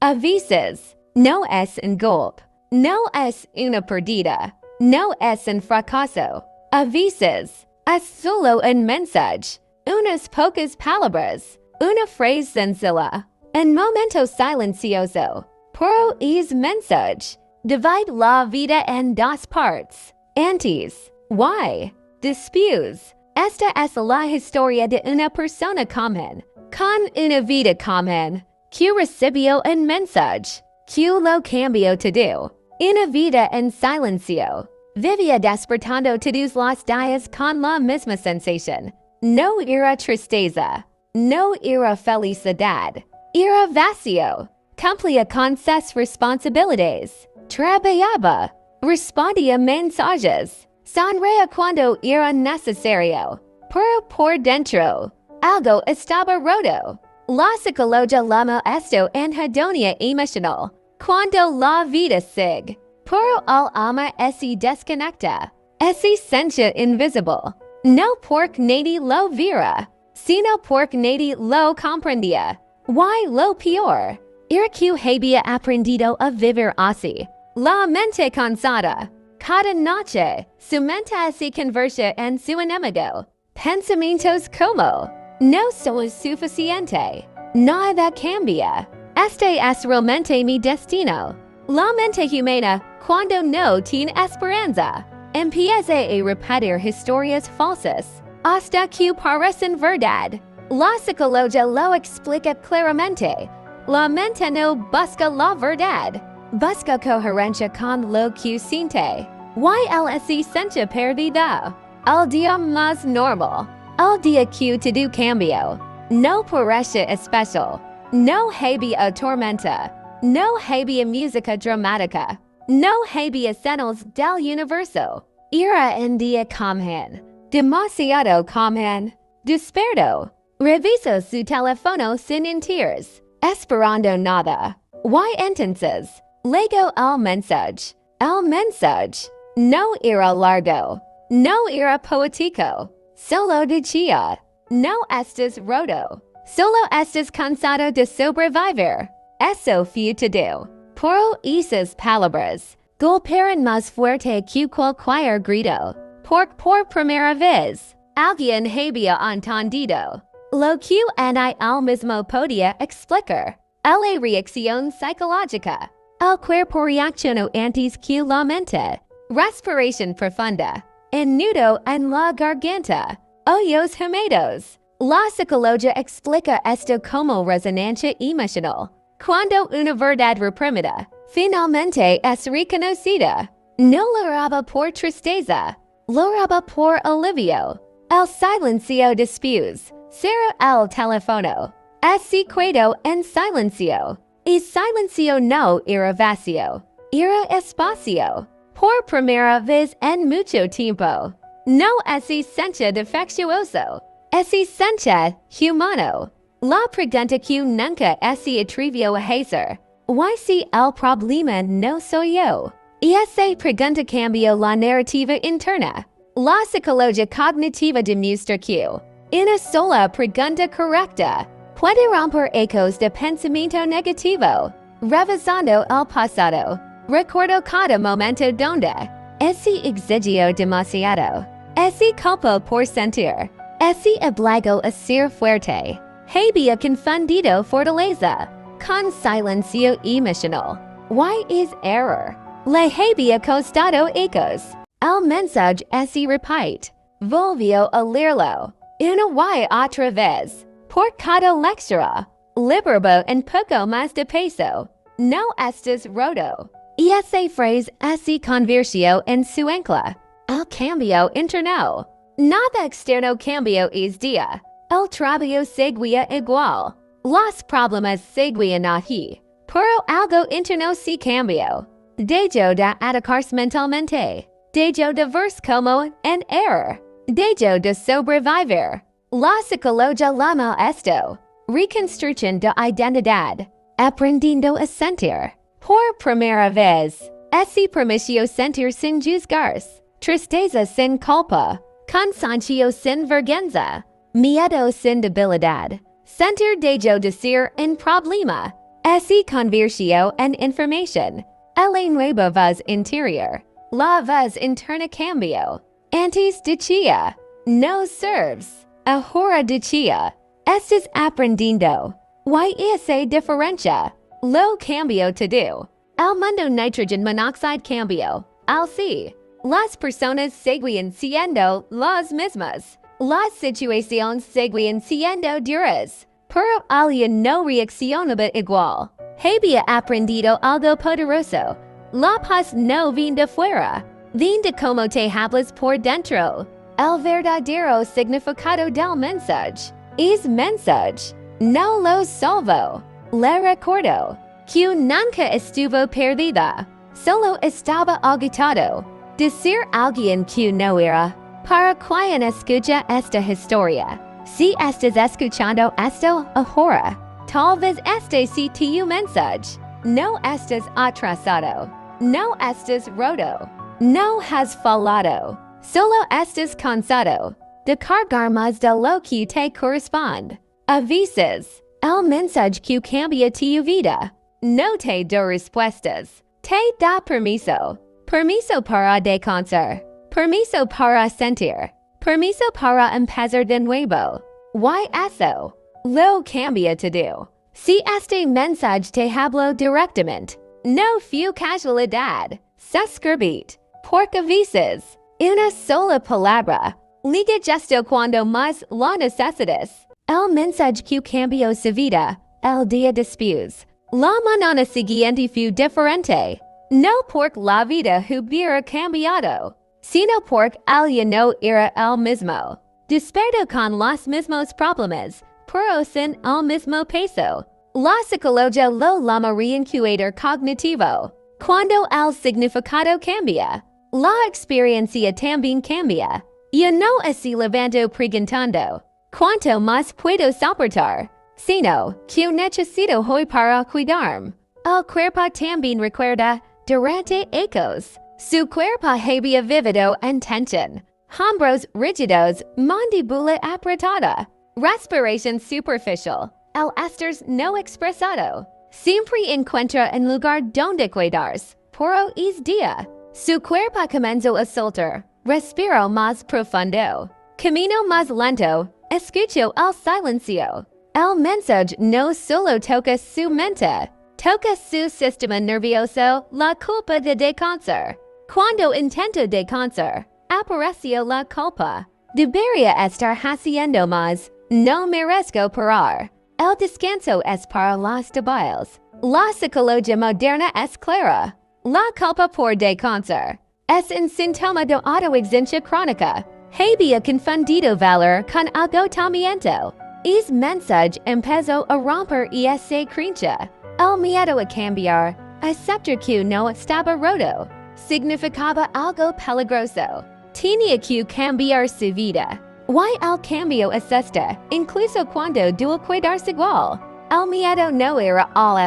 A veces, no es en golpe, no es una perdida, no es en fracaso. A veces, es solo un mensaje, unas pocas palabras, una frase sencilla, un momento silencioso. Pero es mensaje. Divide la vida en dos partes. Antes, why? Después, esta es la historia de una persona común, con una vida común, que recibió un mensaje, que lo cambió todo. Una vida en silencio. Vivía despertando todos los días con la misma sensación. No era tristeza. No era felicidad. Era vacío. Cumplía con sus responsabilidades. Trabajaba. Respondía mensajes. Sonreía cuando era necesario. Pero por dentro, algo estaba roto. La psicología llama esto anhedonia emocional. Cuando la vida sigue. Pero el alma se desconecta. Es esencia invisible. No porque nadie lo viera, sino porque nadie lo comprendía. Why lo peor? Era que había aprendido a vivir así. La mente cansada. Cada noche, su mente se convierte en su enemigo. Pensamientos como, no soy suficiente. Nada cambia. Este es realmente mi destino. La mente humana, cuando no tiene esperanza, empieza a repetir historias falsas, hasta que parecen verdad. La psicología lo explica claramente. La mente no busca la verdad, busca coherencia con lo que siente. Y se siente perdida. El día más normal, el día que todo cambió. No parece especial, no había tormenta. No había música dramática. No había señales del universo. Era un día común. Demasiado común. Despierto. Revisó su teléfono sin interés. Esperando nada. Y entonces, llegó el mensaje. El mensaje no era largo. No era poético. Solo decía, no estás roto. Solo estás cansado de sobrevivir. Eso fue todo. Por esas palabras, golpearon más fuerte que cualquier grito. Porque por primera vez, alguien había entendido lo que ni él mismo podía explicar. La reacción psicológica. El cuerpo reaccionó antes que la mente. Respiración profunda. Un nudo en la garganta. Ojos humedos. La psicología explica esto como resonancia emocional. Cuando una verdad reprimida finalmente es reconocida, no lo hará por tristeza, lo hará por alivio. El silencio después, cerró el teléfono. Se quedó en silencio. Y silencio no era vacío, era espacio. Por primera vez en mucho tiempo. No es esencia defectuoso, es esencia humano. La pregunta que nunca se atrevió a hacer, ¿why si el problema no soy yo? Y esa pregunta cambió la narrativa interna. La psicología cognitiva demuestra que una sola pregunta correcta puede romper ecos de pensamiento negativo, revisando el pasado. Recuerdo cada momento donde ese exigió demasiado, ese culpa por sentir, ese obligó a ser fuerte. Había confundido fortaleza con silencio emocional. Why is error? Le había costado ecos. El mensaje se repite. Volvió a leerlo. Una y otra vez. Por cada lectura. Liberó un poco más de peso. No estás roto. Y esa frase se convirtió en su ancla. El cambio interno. Nada externo cambió ese día. El trabajo seguía igual. Los problemas seguían allí. Pero algo interno se cambió. Dejó de atacarse mentalmente. Dejó de verse como un error. Dejó de sobrevivir. La psicología llama esto reconstrucción de identidad. Aprendiendo a sentir. Por primera vez, se permitió sentir sin juzgarse. Tristeza sin culpa. Cansancio sin vergüenza. Miedo sin debilidad. Sentir dejó de ser un problema. Ese conversio en información. El nuevo vez interior. La vez interna cambio. Antes decía. No serves. Ahora decía. Estás aprendiendo. Y esa diferencia. Lo cambio todo. El mundo nitrogen monoxide cambio. Al sí. Las personas seguían siendo las mismas. Las situaciones seguían siendo duras. Pero alguien no reaccionaba igual. Había aprendido algo poderoso. La paz no viene de fuera. Viene como te hablas por dentro. El verdadero significado del mensaje. Es mensaje. No lo salvo. Le recuerdo. Que nunca estuvo perdida. Solo estaba agotado. Decir alguien que no era. Para quien escucha esta historia. Si estás escuchando esto ahora, tal vez este sea tu mensaje. No estás atrasado. No estás roto. No has fallado. Solo estás cansado de cargar más de lo que te corresponde. A veces, el mensaje que cambia tu vida no te da respuestas. Te da permiso. Permiso para descansar. Permiso para sentir. Permiso para empezar de nuevo. Y eso lo cambia todo. Si este mensaje te habló directamente, no fue casualidad. Suscribit. Porque a veces, una sola palabra liga gesto cuando más lo necesitas. El mensaje que cambió su vida, el día después. La mañana siguiente fue diferente. No porque la vida hubiera cambiado, sino porque alguien no era el mismo. Despertó con los mismos problemas, pero sin el mismo peso. La psicología lo llama reencuadre cognitivo. Cuando el significado cambia, la experiencia también cambia. Yo no estoy levanto preguntando, ¿cuánto más puedo soportar? Sino, que necesito hoy para cuidarme. El cuerpo también recuerda, durante ecos. Su cuerpo había vivido en tensión. Hombros rígidos, mandíbula apretada. Respiración superficial. El estrés no expresado. Siempre encuentra un lugar donde cuidarse. Pero es día. Su cuerpo comenzó a soltar. Respiró más profundo. Camino más lento. Escuchó el silencio. El mensaje no solo toca su mente. Toca su sistema nervioso, la culpa de descansar. Cuando intento descansar, apareció la culpa. Debería estar haciendo más. No merezco parar. El descanso es para los débiles. La psicología moderna es clara. La culpa por descansar es un síntoma de autoexigencia crónica. Había confundido valor con agotamiento. Es mensaje empezó a romper esa creencia. El miedo a cambiar, aceptar que no estaba roto, significaba algo peligroso. Tenía que cambiar su vida. Y el cambio existe, incluso cuando debe cuidarse igual. El miedo no era como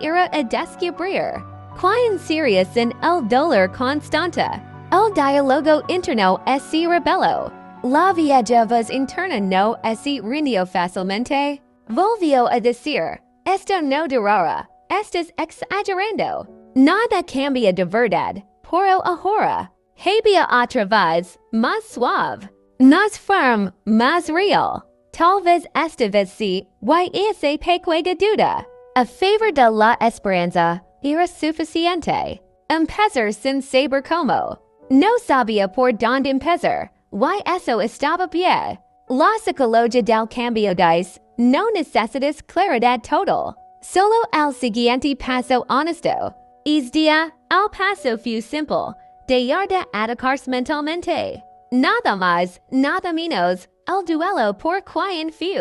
era a descubrir. Cuán serious en el dolor constante. El diálogo interno es rebelo. La vieja voz interna no se rindió fácilmente. Volvió a decir, esto no durará, estás exagerando. Nada cambia de verdad, pero ahora, había otra vez, más suave, más firme, más real. Tal vez esta vez sí, y ese pequeña duda, a favor de la esperanza, era suficiente. Empezar sin saber cómo. No sabía por dónde empezar, y eso estaba bien. La psicología del cambio dice, no necesitas claridad total. Solo el siguiente paso honesto. Es día, el paso fue simple. Dejar de atacarse mentalmente. Nada más, nada menos. El duelo por quien fue.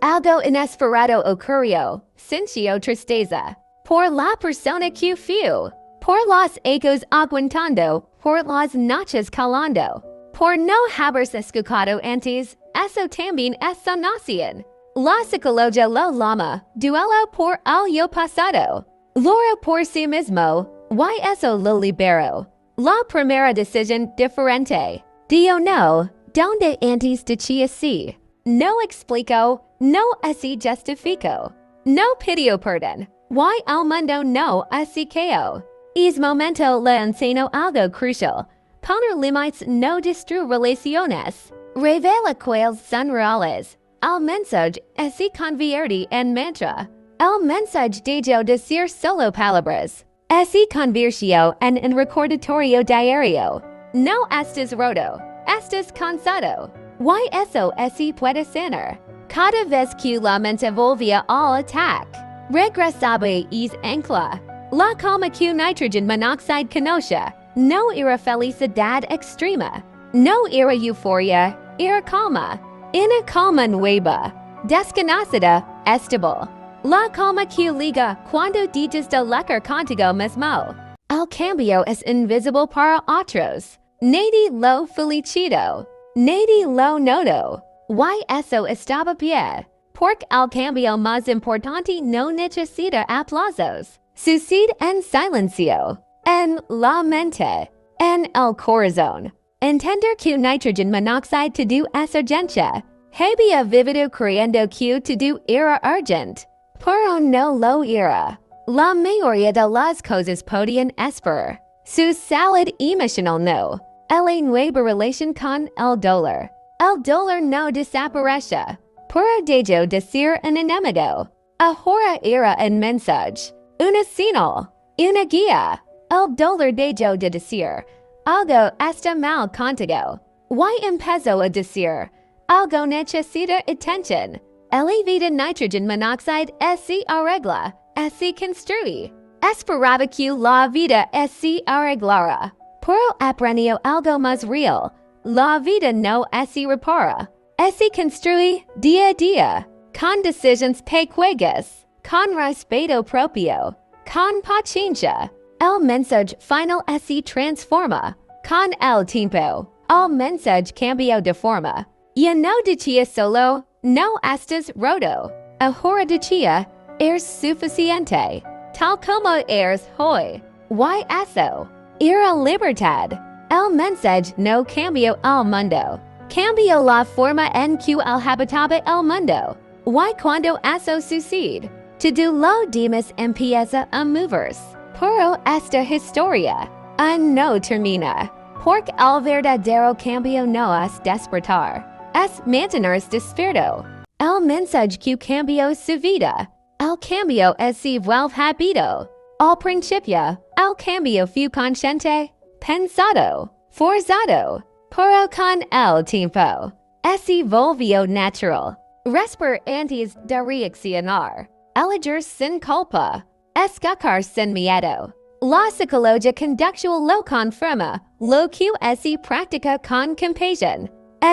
Algo inesperado ocurrió. Sintió tristeza. Por la persona que fue. Por los ecos aguantando. Por las noches calando. Por no haberse escuchado antes. Eso también es sanación. La psicología lo llama duelo por el yo pasado. Luego por sí mismo, y eso lo liberó. La primera decisión diferente. Dio no, donde antes decía sí. No explico, no así justifico. no pidió perdón. Why el mundo no se quedó? Es momento le enseño algo crucial. Poner límites no destruye relaciones. Revela cuáles son reales. El mensaje se convierte en mantra. El mensaje dejó de ser solo palabras. Se convirtió en un recordatorio diario. No estás roto, estás cansado. Why eso se puede sanar? Cada vez que la mente volvía al ataque, regresaba es ancla. La calma que nitrogen monoxide conoce no era felicidad extrema, no era euforia, era calma. Una calma nueva, desconocida, estable. La calma que liga cuando dices de leer contigo mismo. El cambio es invisible para otros. Nadie lo felicito. Nadie lo notó. Why eso estaba bien? Porque el cambio más importante no necesita aplausos. Sucede en silencio. En la mente. En el corazón. Entender que nitrogen monoxide te do es urgencia. Había vivido creyendo que te do era urgent. Pero no lo era. La mayoría de las cosas podían esperar. Su salud emocional no. La nueva relación con el dolor. El dolor no desaparece. Pero dejó de ser un enemigo. Ahora era un mensaje. Una señal. Una guía. El dolor dejó de decir. Algo está mal contigo. Why empezó a decir. Algo necesita atención. Elevada nitrogen monoxide se arregla, se construye. Esperaba que la vida se arreglara. Pero aprendió algo más real. La vida no se repara. Se construye día a día. Con decisiones pequeñas. Con respeto propio. Con paciencia. El mensaje final se transforma. Con el tiempo. El mensaje cambió de forma. Ya no decía solo. No estás roto. Ahora decía, eres suficiente. Tal como eres hoy. Why eso? Era libertad. El mensaje no cambió el mundo. Cambió la forma en que el habitaba el mundo. Why cuando eso sucede? Todo lo demás empieza a moverse. Pero esta historia no termina. Porque el verdadero cambio no es despertar. Es mantenerse despierto. El mensaje que cambió su vida. El cambio se vuelve hábito. Al principio, el cambio fue consciente, pensado, forzado. Pero con el tiempo, se volvió natural. Respirar antes de reaccionar. Elegir sin culpa. Escoger sin miedo. La psicología conductual lo confirma, lo que se practica con compasión.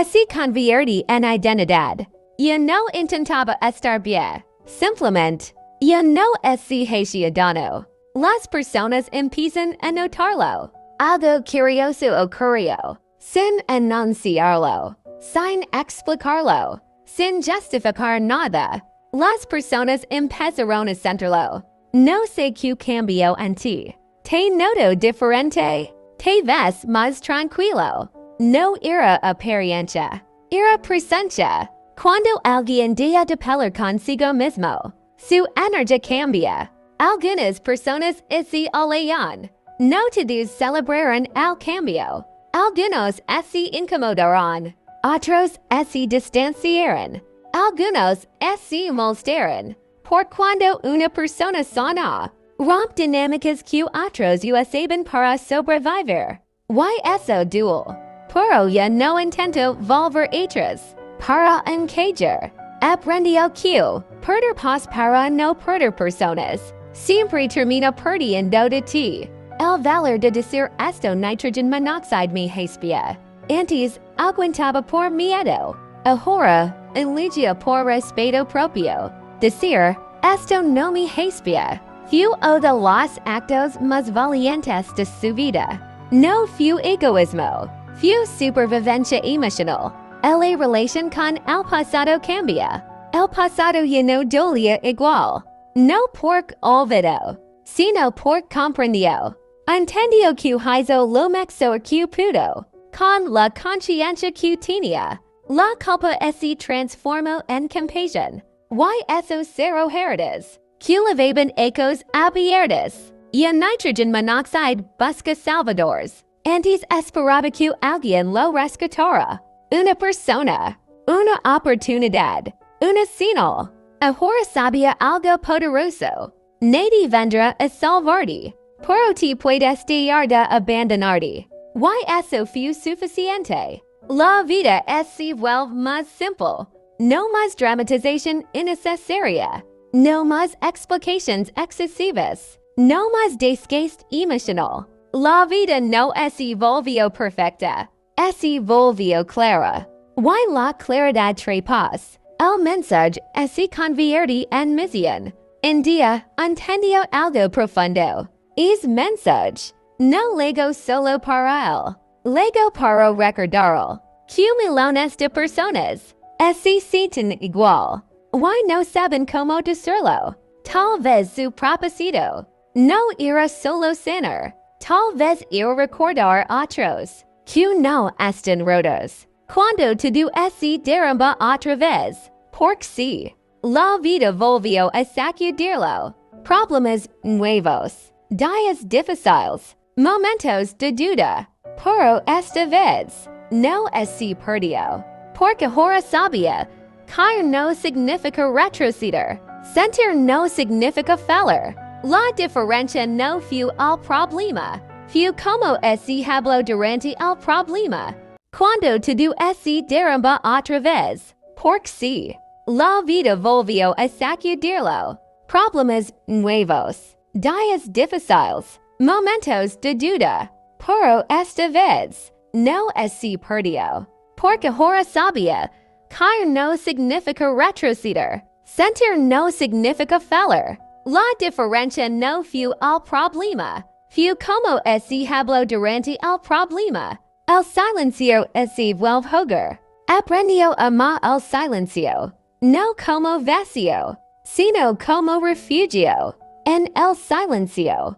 Se convierte en identidad. Ya no intentaba estar bien. Simplemente, ya no se hacía daño. Las personas empiezan a notarlo. Algo curioso ocurrió. Sin anunciarlo. Sin explicarlo. Sin justificar nada. Las personas empezaron a sentirlo. No sé qué cambió en ti. Te noto diferente. Te ves más tranquilo. No era apariencia, era presencia. Cuando alguien deja de pelear consigo mismo, su energía cambia. Algunas personas se alejan. No todos celebraron el cambio. Algunos se incomodaron. Otros se distanciaron. Algunos se molestaron. Por cuando una persona sana, rompe dinámicas que otros usaban para sobrevivir. Why eso dual? Pero ya no intento volver atrás. Para encajar. Aprendió que perder paz para no perder personas. Siempre termina perdiendo de ti. El valor de decir esto nitrogen monoxide me haspia. Antes aguantaba por miedo. Ahora eligia por respeto propio. Decir esto no me haspia. Few de los actos más valientes de su vida. No few egoísmo. Few supervivencia emocional. La relación con el pasado cambia. El pasado ya no dolía igual. No porque olvidó, sino porque comprendió. Entendió que hizo lo mejor que pudo. Con la conciencia que tenía, la culpa se transformó en compasión. Y eso cero heridas. Q levaban ecos abiertas. Y nitrogen monoxide busca salvadores. Antes esperaba que alguien lo rescatara. Una persona. Una oportunidad. Una señal. Ahora sabía algo poderoso. Nadie vendrá a salvarte. Pero te puedes dejar de abandonarte. Y eso fue suficiente. La vida se vuelve más simple. No más dramatización innecesaria. No más explications excesivas. No más desgaste emocional. La vida no se volvió perfecta. Se volvió clara. Y la claridad traspasa. El mensaje se convierte en misión. Un día entendió algo profundo. Es mensaje. No lego solo para él. Lego para recordarlo. Que millones de personas se sienten igual. Y no saben cómo decirlo. Tal vez su propósito no era solo sanar. Tal vez era recordar otros que no están rotos. Cuando todo se derrumba otra vez. Porque sí. La vida volvió a sacudirlo. Problemas nuevos. Días difíciles. Momentos de duda. Pero esta vez no se perdió. Porque ahora sabía. Caer no significa retroceder. Sentir no significa fallar. La diferencia no fue el problema. Fue como se habló durante el problema. Cuando todo se derrumba otra vez. Porque sí. La vida volvió a sacudirlo. Problemas nuevos. Días difíciles. Momentos de duda. Pero esta vez no se perdió. Porque ahora sabía. Caer no significa retroceder. Sentir no significa fallar. La diferencia no fue el problema. Fue como se habló durante el problema. El silencio se vuelve hogar. Aprendió a amar el silencio. No como vacío, sino como refugio. En el silencio.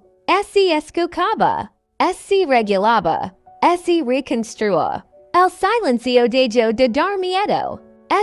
Se escuchaba. Se regulaba. Se reconstruía. El silencio dejó de dar miedo.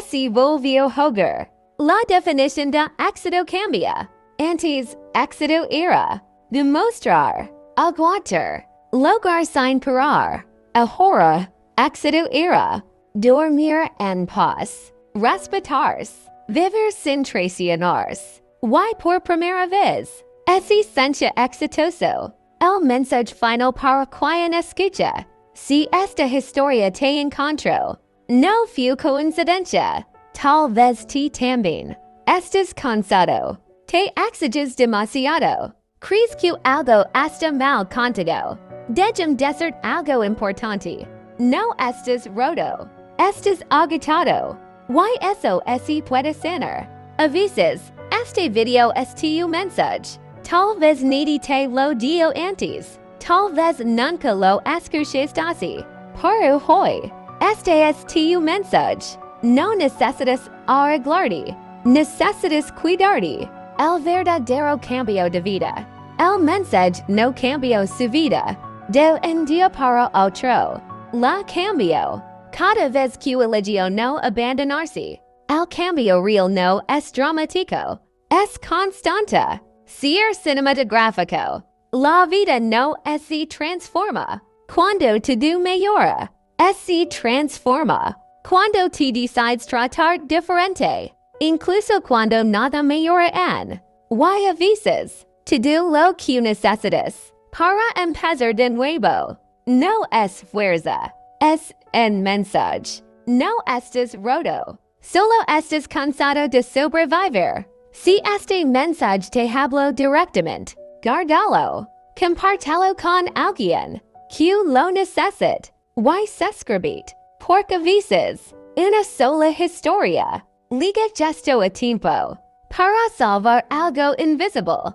Se volvió hogar. La definición de éxito cambia. Antes, éxito era demostrar, aguantar, lograr sin parar. Ahora, éxito era dormir en paz, respetarse, vivir sin traicionarse. Y por primera vez, se sentía exitoso. El mensaje final para quien escucha. Si esta historia te encontró, no fue coincidencia. Tal vez ti también. Estás cansado. Te exiges demasiado. Crees que algo está mal contigo. Dejam decir algo importante. No estás roto. Estás agotado. Y eso se puede sanar. A veces, este video es tu mensaje. Tal vez nadie te lo dio antes. Tal vez nunca lo escuchaste. Pero hoy, este es tu mensaje. No necesitas arreglarte. Necesitas cuidarte. El verdadero cambio de vida. El mensaje no cambió su vida. De un día para otro. La cambió. Cada vez que eligió no abandonarse. El cambio real no es dramático. Es constante. Ser cinematográfico. La vida no se transforma. Cuando todo mejora. Se transforma. Cuando te decides tratar diferente. Incluso cuando nada mejora en. Y a veces, todo lo que necesitas para empezar de nuevo. No es fuerza. Es un mensaje. No estás roto. Solo estás cansado de sobrevivir. Si este mensaje te habló directamente, guárdalo. Compártelo con alguien que lo necesite. Y suscribite. Porque a veces, una sola historia liga gesto a tiempo para salvar algo invisible.